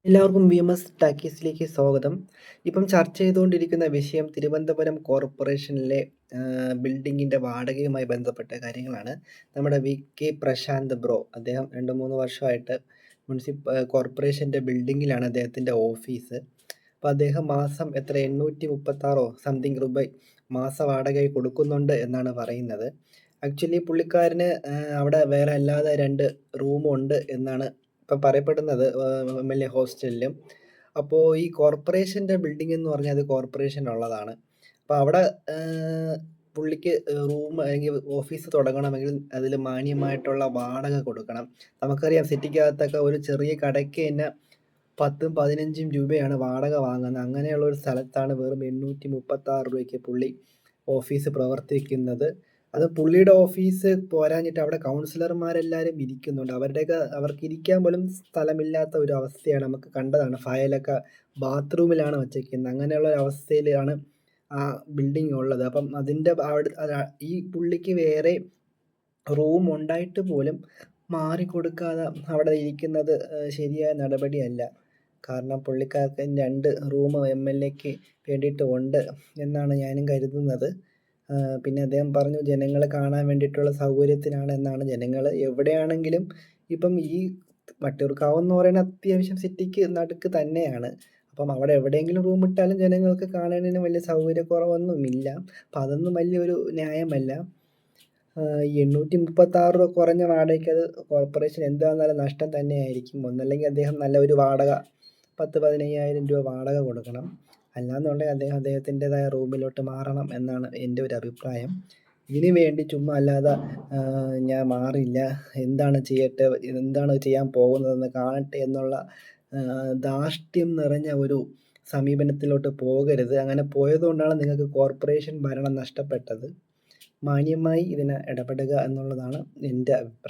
എല്ലാവർക്കും VMS ടാക്കീസിലേക്ക് സ്വാഗതം. ഇപ്പം ചർച്ച ചെയ്തുകൊണ്ടിരിക്കുന്ന വിഷയം തിരുവനന്തപുരം കോർപ്പറേഷനിലെ ബിൽഡിങ്ങിൻ്റെ വാടകയുമായി ബന്ധപ്പെട്ട കാര്യങ്ങളാണ്. നമ്മുടെ VK പ്രശാന്ത് ബ്രോ, അദ്ദേഹം 2-3 വർഷമായിട്ട് കോർപ്പറേഷൻ്റെ ബിൽഡിങ്ങിലാണ് അദ്ദേഹത്തിൻ്റെ ഓഫീസ്. അപ്പോൾ അദ്ദേഹം മാസം 836 സംതിങ് രൂപ മാസ വാടകയായി കൊടുക്കുന്നുണ്ട് എന്നാണ് പറയുന്നത്. ആക്ച്വലി പുള്ളിക്കാരന് അവിടെ വേറെ അല്ലാതെ 2 റൂമുണ്ട് എന്നാണ് ഇപ്പം പറയപ്പെടുന്നത്, MLA ഹോസ്റ്റലിലും. അപ്പോൾ ഈ കോർപ്പറേഷൻ്റെ ബിൽഡിംഗ് എന്ന് പറഞ്ഞാൽ അത് കോർപ്പറേഷനുള്ളതാണ്. അപ്പോൾ അവിടെ പുള്ളിക്ക് റൂം അല്ലെങ്കിൽ ഓഫീസ് തുടങ്ങണമെങ്കിൽ അതിൽ മാന്യമായിട്ടുള്ള വാടക കൊടുക്കണം. നമുക്കറിയാം, സിറ്റിക്കകത്തൊക്കെ ഒരു ചെറിയ കടയ്ക്ക് തന്നെ 10ഉം 15ഉം രൂപയാണ് വാടക വാങ്ങുന്നത്. അങ്ങനെയുള്ള ഒരു സ്ഥലത്താണ് വെറും 836 രൂപയ്ക്ക് പുള്ളി ഓഫീസ് പ്രവർത്തിക്കുന്നത്. അത് പുള്ളിയുടെ ഓഫീസ് പോരാഞ്ഞിട്ട് അവിടെ കൗൺസിലർമാരെല്ലാവരും ഇരിക്കുന്നുണ്ട്. അവർക്ക് ഇരിക്കാൻ പോലും സ്ഥലമില്ലാത്ത ഒരു അവസ്ഥയാണ് നമുക്ക് കണ്ടതാണ്. ഫയലൊക്കെ ബാത്റൂമിലാണ് വച്ചേക്കുന്നത്. അങ്ങനെയുള്ള ഒരു അവസ്ഥയിലാണ് ആ ബിൽഡിംഗ് ഉള്ളത്. അപ്പം അതിൻ്റെ ഈ പുള്ളിക്ക് വേറെ റൂം ഉണ്ടായിട്ട് പോലും മാറിക്കൊടുക്കാതെ അവിടെ ഇരിക്കുന്നത് ശരിയായ നടപടിയല്ല. കാരണം പുള്ളിക്കാർക്ക് 2 റൂം MLAക്ക് വേണ്ടിയിട്ട് ഉണ്ട് എന്നാണ് ഞാനും കരുതുന്നത്. പിന്നെ അദ്ദേഹം പറഞ്ഞു, ജനങ്ങളെ കാണാൻ വേണ്ടിയിട്ടുള്ള സൗകര്യത്തിനാണ് എന്നാണ്. ജനങ്ങൾ എവിടെയാണെങ്കിലും ഇപ്പം ഈ വട്ടിയൂർക്കാവ് എന്ന് പറയുന്നത് അത്യാവശ്യം സിറ്റിക്ക് നടുക്ക് തന്നെയാണ്. അപ്പം അവിടെ എവിടെയെങ്കിലും റൂം ഇട്ടാലും ജനങ്ങൾക്ക് കാണുന്നതിന് വലിയ സൗകര്യക്കുറവൊന്നുമില്ല. അപ്പം അതൊന്നും വലിയൊരു ന്യായമല്ല. ഈ 836 രൂപ കുറഞ്ഞ വാടകയ്ക്ക് അത് കോർപ്പറേഷൻ എന്താണെന്നാലും നഷ്ടം തന്നെയായിരിക്കും. ഒന്നല്ലെങ്കിൽ അദ്ദേഹം നല്ല ഒരു വാടക 10-15,000 രൂപ വാടക കൊടുക്കണം. അല്ലാന്നുണ്ടെങ്കിൽ അദ്ദേഹത്തിൻ്റെതായ റൂമിലോട്ട് മാറണം എന്നാണ് എൻ്റെ ഒരു അഭിപ്രായം. ഇതിനു വേണ്ടി ചുമ്മാ അല്ലാതെ ഞാൻ മാറില്ല, എന്താണ് ചെയ്യാൻ പോകുന്നതെന്ന് കാണട്ടെ എന്നുള്ള ധാർഷ്ട്യം നിറഞ്ഞ ഒരു സമീപനത്തിലോട്ട് പോകരുത്. അങ്ങനെ പോയതുകൊണ്ടാണ് നിങ്ങൾക്ക് കോർപ്പറേഷൻ ഭരണം നഷ്ടപ്പെട്ടത്. മാന്യമായി ഇതിന് ഇടപെടുക എന്നുള്ളതാണ് എൻ്റെ അഭിപ്രായം.